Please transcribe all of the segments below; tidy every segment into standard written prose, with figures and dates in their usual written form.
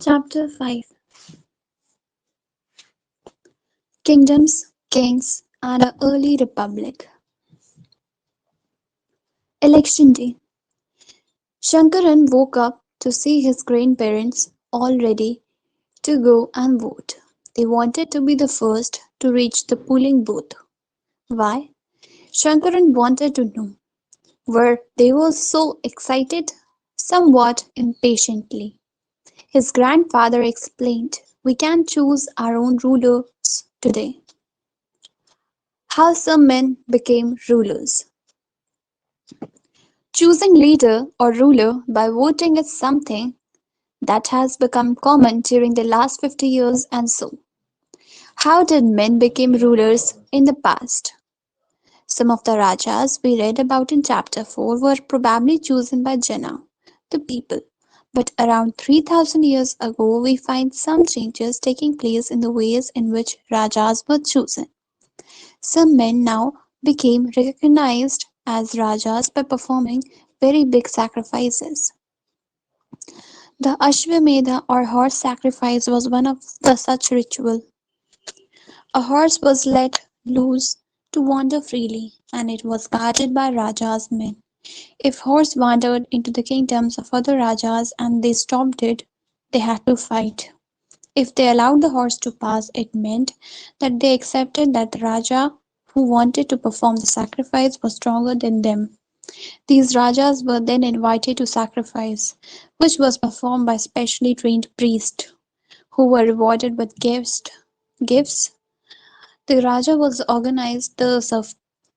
Chapter 5. Kingdoms, Kings, and an Early Republic. Election Day. Shankaran woke up to see his grandparents all ready to go and vote. They wanted to be the first to reach the polling booth. Why? Shankaran wanted to know. Were they were so excited? Somewhat impatiently. His grandfather explained, "We can choose our own rulers today." How some men became rulers. Choosing leader or ruler by voting is something that has become common during the last 50 years and so. How did men become rulers in the past? Some of the rajas we read about in chapter 4 were probably chosen by Jana, the people. But around 3000 years ago, we find some changes taking place in the ways in which rajas were chosen. Some men now became recognized as rajas by performing very big sacrifices. The Ashwamedha or horse sacrifice was one of the such ritual. A horse was let loose to wander freely, and it was guarded by Raja's men. If horse wandered into the kingdoms of other Rajas and they stopped it, they had to fight. If they allowed the horse to pass, it meant that they accepted that the Raja who wanted to perform the sacrifice was stronger than them. These Rajas were then invited to sacrifice, which was performed by specially trained priests, who were rewarded with gifts. The Raja was organized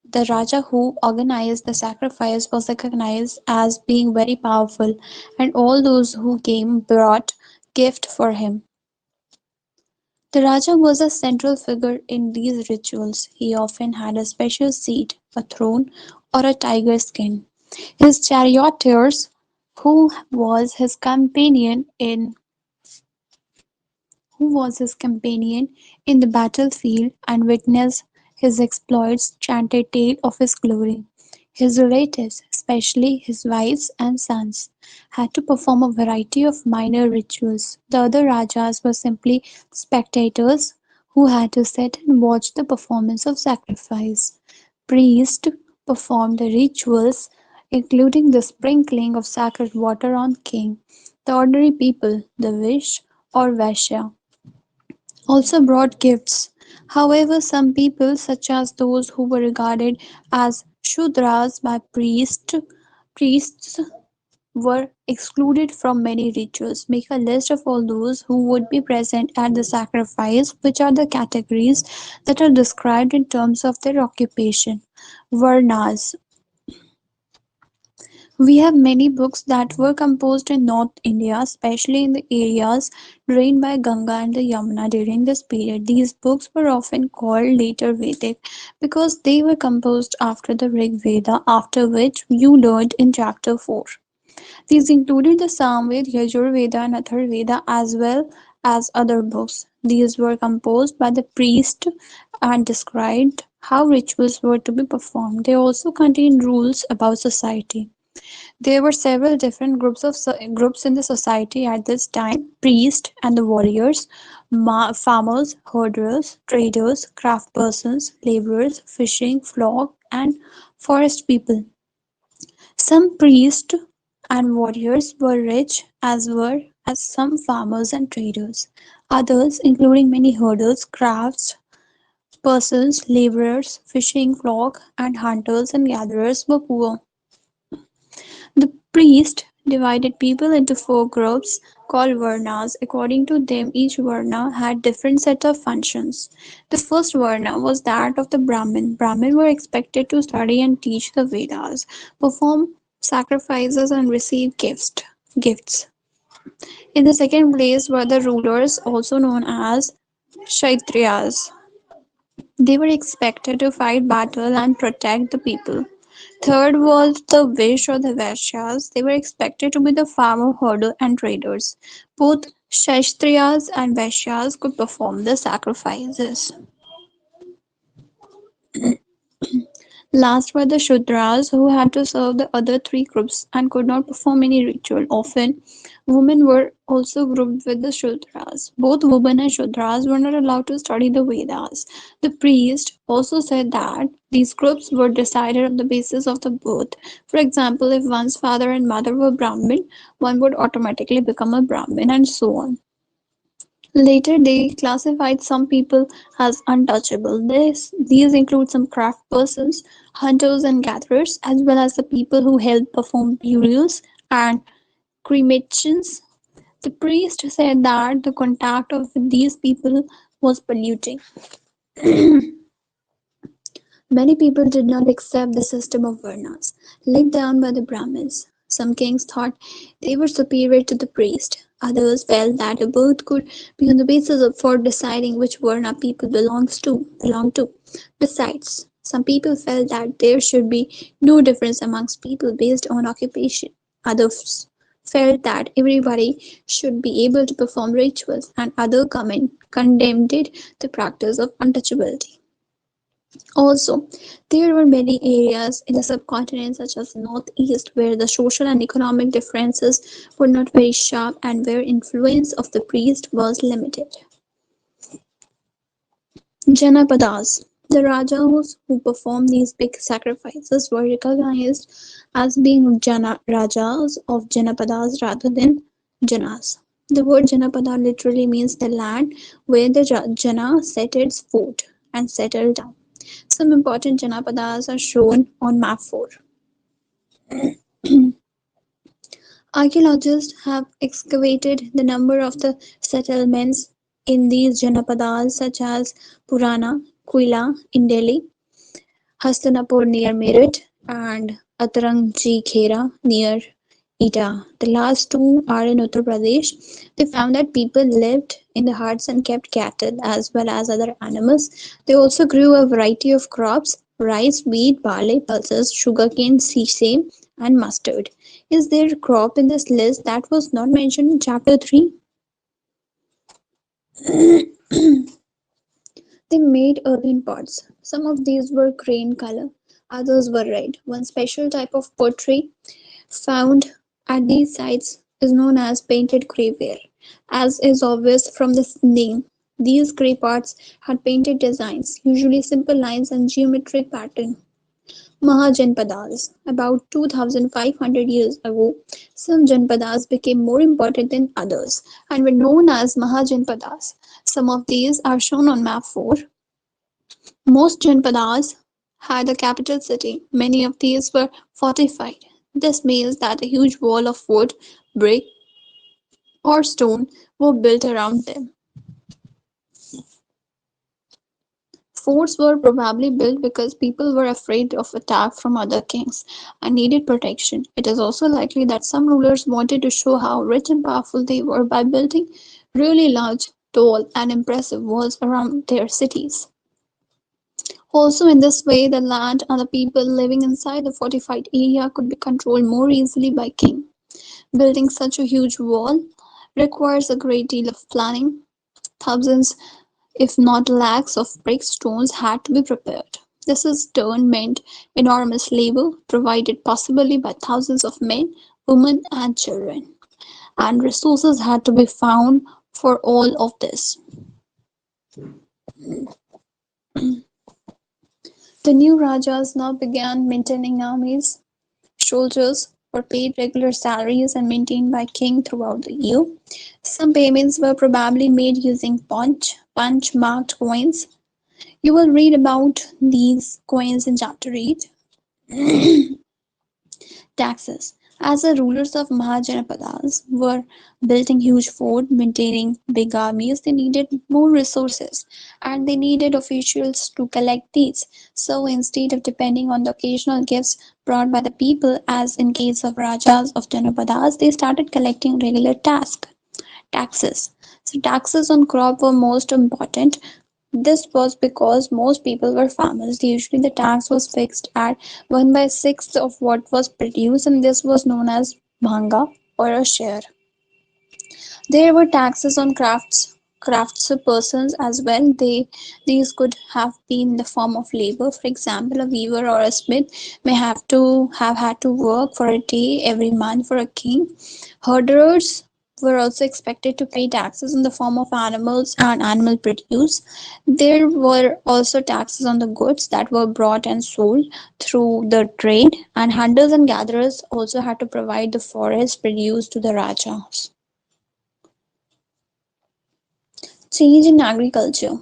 the Raja who organized the sacrifice was recognized as being very powerful, and all those who came brought gift for him. The Raja was a central figure in these rituals. He often had a special seat, a throne, or a tiger skin. His charioteers, who was his companion in the battlefield and witnessed his exploits, chanted tale of his glory. His relatives, especially his wives and sons, had to perform a variety of minor rituals. The other Rajas were simply spectators who had to sit and watch the performance of sacrifice. Priests performed the rituals, including the sprinkling of sacred water on king. The ordinary people, the Vish or Vaishya, also brought gifts. However, some people, such as those who were regarded as Shudras by priests, were excluded from many rituals. Make a list of all those who would be present at the sacrifice, which are the categories that are described in terms of their occupation. Varnas. We have many books that were composed in North India, especially in the areas drained by Ganga and the Yamuna during this period. These books were often called later Vedic because they were composed after the Rig Veda, after which you learned in chapter 4. These included the Samved, Yajurveda, and Atharvaveda as well as other books. These were composed by the priest and described how rituals were to be performed. They also contained rules about society. There were several different groups in the society at this time: priests and the warriors, farmers, herders, traders, craftspersons, laborers, fishing, flock, and forest people. Some priests and warriors were rich, as were as some farmers and traders. Others, including many herders, crafts persons, laborers, fishing flock, and hunters and gatherers, were poor. The priest divided people into four groups called varnas. According to them, each varna had different set of functions. The first varna was that of the Brahmin. Brahmin were expected to study and teach the Vedas, perform sacrifices, and receive gifts. In the second place were the rulers, also known as Kshatriyas. They were expected to fight battle and protect the people. Third was the Vish or the Vaishyas. They were expected to be the farmer, herder, and traders. Both Kshatriyas and Vaishyas could perform the sacrifices. Last were the Shudras, who had to serve the other three groups and could not perform any ritual. Often, women were also grouped with the Shudras. Both women and Shudras were not allowed to study the Vedas. The priest also said that these groups were decided on the basis of the birth. For example, if one's father and mother were Brahmin, one would automatically become a Brahmin, and so on. Later they classified some people as untouchable. These include some craft persons, hunters and gatherers, as well as the people who helped perform burials and cremations. The priest said that the contact of these people was polluting. Many people did not accept the system of varnas laid down by the Brahmins. Some kings thought they were superior to the priest. Others felt that a birth could be on the basis of for deciding which varna people belong to. Besides, some people felt that there should be no difference amongst people based on occupation. Others felt that everybody should be able to perform rituals, and other condemned the practice of untouchability. Also, there were many areas in the subcontinent, such as the Northeast, where the social and economic differences were not very sharp and where influence of the priest was limited. Janapadas. The Rajas who performed these big sacrifices were recognized as being Rajas of Janapadas rather than Janas. The word Janapada literally means the land where the Jana set its foot and settled down. Some important Janapadas are shown on map 4. Archaeologists have excavated the number of the settlements in these Janapadas such as Purana, Quila in Delhi, Hastinapur near Meerut, and Atarangji Khera near Etah. The last two are in Uttar Pradesh. They found that people lived in the huts and kept cattle as well as other animals. They also grew a variety of crops: rice, wheat, barley, pulses, sugarcane, sesame, and mustard. Is there a crop in this list that was not mentioned in chapter 3? They made earthen pots. Some of these were grey in color, others were red. One special type of pottery found at these sites is known as painted clayware. As is obvious from the name, these clay pots had painted designs, usually simple lines and geometric pattern. Mahajanpadas. About 2500 years ago, some Janpadas became more important than others and were known as Mahajanpadas. Some of these are shown on map 4. Most Janpadas had a capital city. Many of these were fortified. This means that a huge wall of wood, brick, or stone were built around them. Forts were probably built because people were afraid of attack from other kings and needed protection. It is also likely that some rulers wanted to show how rich and powerful they were by building really large, tall, and impressive walls around their cities. Also, in this way, the land and the people living inside the fortified area could be controlled more easily by king. Building such a huge wall requires a great deal of planning. Thousands, if not lakhs, of brick stones had to be prepared. This in turn meant enormous labor, provided possibly by thousands of men, women, and children. And resources had to be found for all of this. The new Rajas now began maintaining armies. Soldiers were paid regular salaries and maintained by king throughout the year. Some payments were probably made using punch marked coins. You will read about these coins in chapter 8. Taxes. As the rulers of Mahajanapadas were building huge forts, maintaining big armies, they needed more resources and they needed officials to collect these. So instead of depending on the occasional gifts brought by the people, as in case of Rajas of Janapadas, they started collecting regular taxes. So taxes on crop were most important. This was because most people were farmers. Usually the tax was fixed at 1 by 6th of what was produced, and this was known as bhanga or a share. There were taxes on craftspersons as well. These could have been in the form of labor. For example, a weaver or a smith may have had to work for a day every month for a king. Herders were also expected to pay taxes in the form of animals and animal produce. There were also taxes on the goods that were brought and sold through the trade, and hunters and gatherers also had to provide the forest produce to the Rajas. Change in agriculture.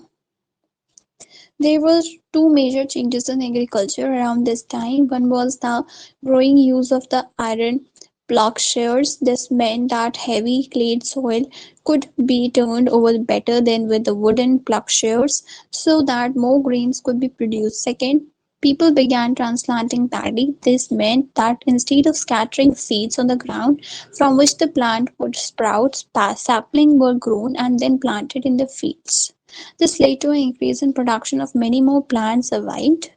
There were two major changes in agriculture around this time. One was the growing use of the iron plowshares. This meant that heavy clay soil could be turned over better than with the wooden plowshares, so that more grains could be produced. Second, people began transplanting paddy. This meant that instead of scattering seeds on the ground from which the plant would sprout, saplings were grown and then planted in the fields. This led to an increase in production of many more plants survived.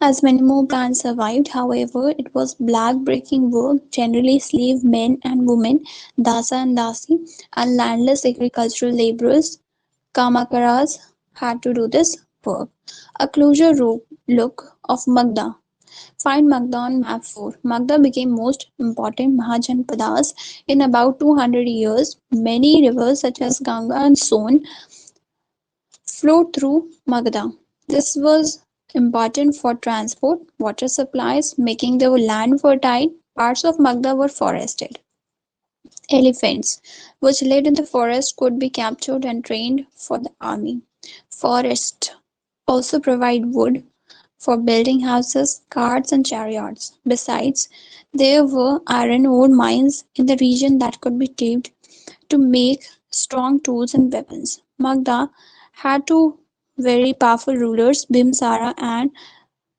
As many more plants survived, however, it was black-breaking work, generally slave men and women, dasa and dasi, and landless agricultural laborers, kamakaras, had to do this work. A closer look of Magda. Find Magda on map 4. Magda became most important Mahajanpadas in about 200 years. Many rivers such as Ganga and Son flowed through Magadha. This was important for transport, water supplies, making the land fertile. Parts of Magda were forested. Elephants, which lived in the forest, could be captured and trained for the army. Forests also provide wood for building houses, carts, and chariots. Besides, there were iron ore mines in the region that could be tapped to make strong tools and weapons. Magda had two very powerful rulers, Bhimsara and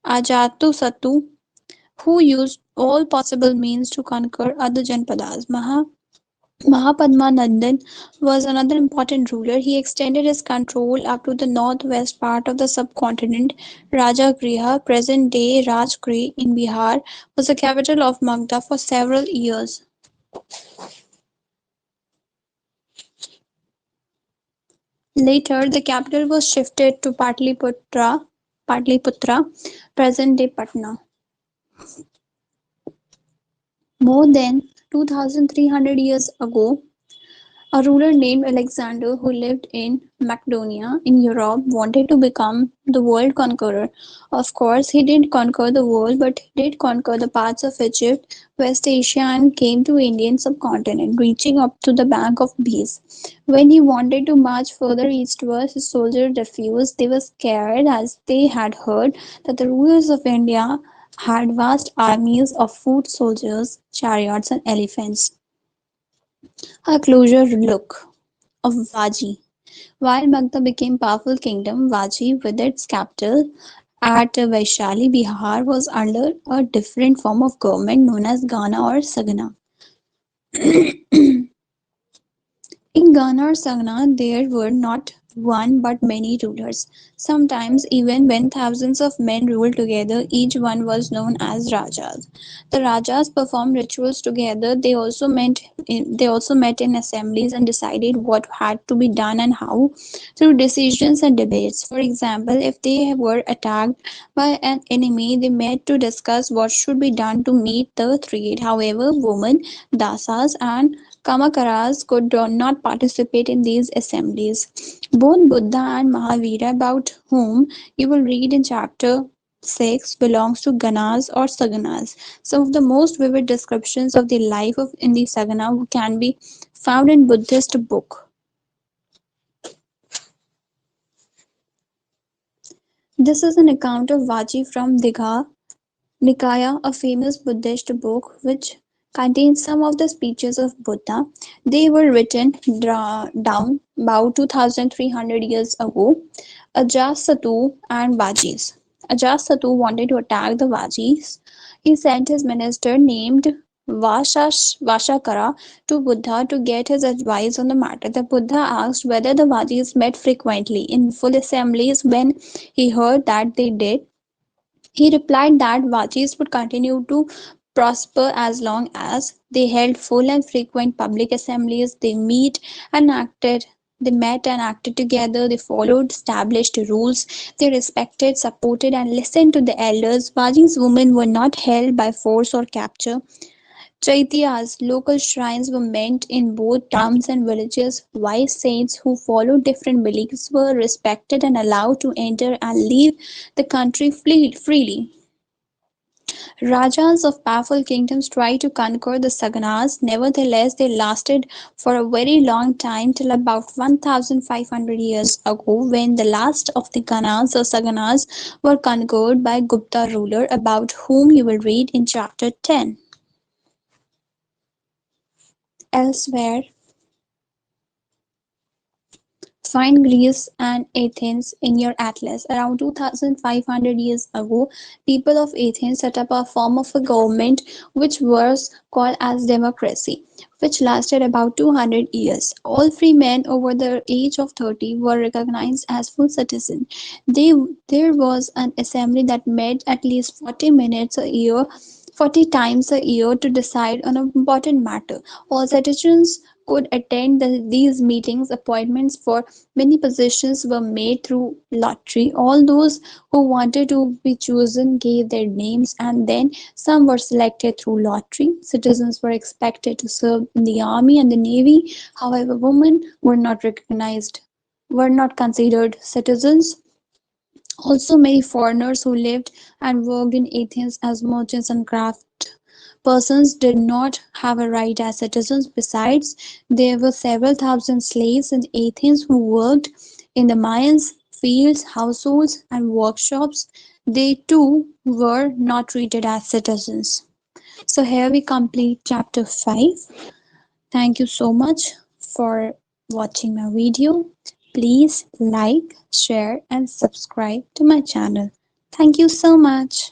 Ajatasattu, who used all possible means to conquer other Janpadas. Mahapadmanandan was another important ruler. He extended his control up to the northwest part of the subcontinent. Rajagriha, present-day Rajgriha in Bihar, was the capital of Magda for several years. Later, the capital was shifted to Patliputra, present-day Patna. More than 2,300 years ago, a ruler named Alexander, who lived in Macedonia in Europe, wanted to become the world conqueror. Of course, he didn't conquer the world, but he did conquer the parts of Egypt, West Asia, and came to Indian subcontinent, reaching up to the bank of Beas. When he wanted to march further eastward, his soldiers refused. They were scared, as they had heard that the rulers of India had vast armies of foot soldiers, chariots, and elephants. A closer look of Vaji. While Magda became powerful kingdom, Vaji, with its capital at Vaishali, Bihar, was under a different form of government known as Ghana or Sagana. In Ghana or Sagna, there were not one but many rulers. Sometimes, even when thousands of men ruled together, each one was known as Rajas. The Rajas performed rituals together. They also met in assemblies and decided what had to be done and how through decisions and debates. For example, if they were attacked by an enemy, they met to discuss what should be done to meet the threat. However, women, dasas, and Kamakaras could not participate in these assemblies. Both Buddha and Mahavira, about whom you will read in chapter 6, belongs to Ganas or Saganas. Some of the most vivid descriptions of the life of in the Sagana can be found in Buddhist book. This is an account of Vaji from Digha Nikaya, a famous Buddhist book which contains some of the speeches of Buddha. They were written down about 2300 years ago. Ajasatu and Vajis. Ajasatu wanted to attack the Vajis. He sent his minister named Vashakara to Buddha to get his advice on the matter. The Buddha asked whether the Vajis met frequently in full assemblies. When he heard that they did, he replied that Vajis would continue to prosper as long as they held full and frequent public assemblies. And acted they met and acted together. They followed established rules. They respected, supported, and listened to the elders. Vaji's women were not held by force or capture. Chaityas, local shrines were meant in both towns and villages. Wise saints who followed different beliefs were respected and allowed to enter and leave the country freely. Rajas of powerful kingdoms tried to conquer the Saganas. Nevertheless, they lasted for a very long time till about 1500 years ago, when the last of the Ganas or Saganas were conquered by Gupta ruler, about whom you will read in chapter 10. Elsewhere, find Greece and Athens in your atlas. Around 2500 years ago, people of Athens set up a form of a government which was called as democracy, which lasted about 200 years. All free men over the age of 30 were recognized as full citizens. They, there was an assembly that met at least 40 times a year to decide on an important matter. All citizens could attend these meetings. Appointments for many positions were made through lottery. All those who wanted to be chosen gave their names, and then some were selected through lottery. Citizens were expected to serve in the army and the navy. However, women were not considered citizens. Also, many foreigners who lived and worked in Athens as merchants and craft persons did not have a right as citizens. Besides, there were several thousand slaves in Athens who worked in the mines, fields, households, and workshops. They too were not treated as citizens. So, here we complete chapter 5. Thank you so much for watching my video. Please like, share, and subscribe to my channel. Thank you so much.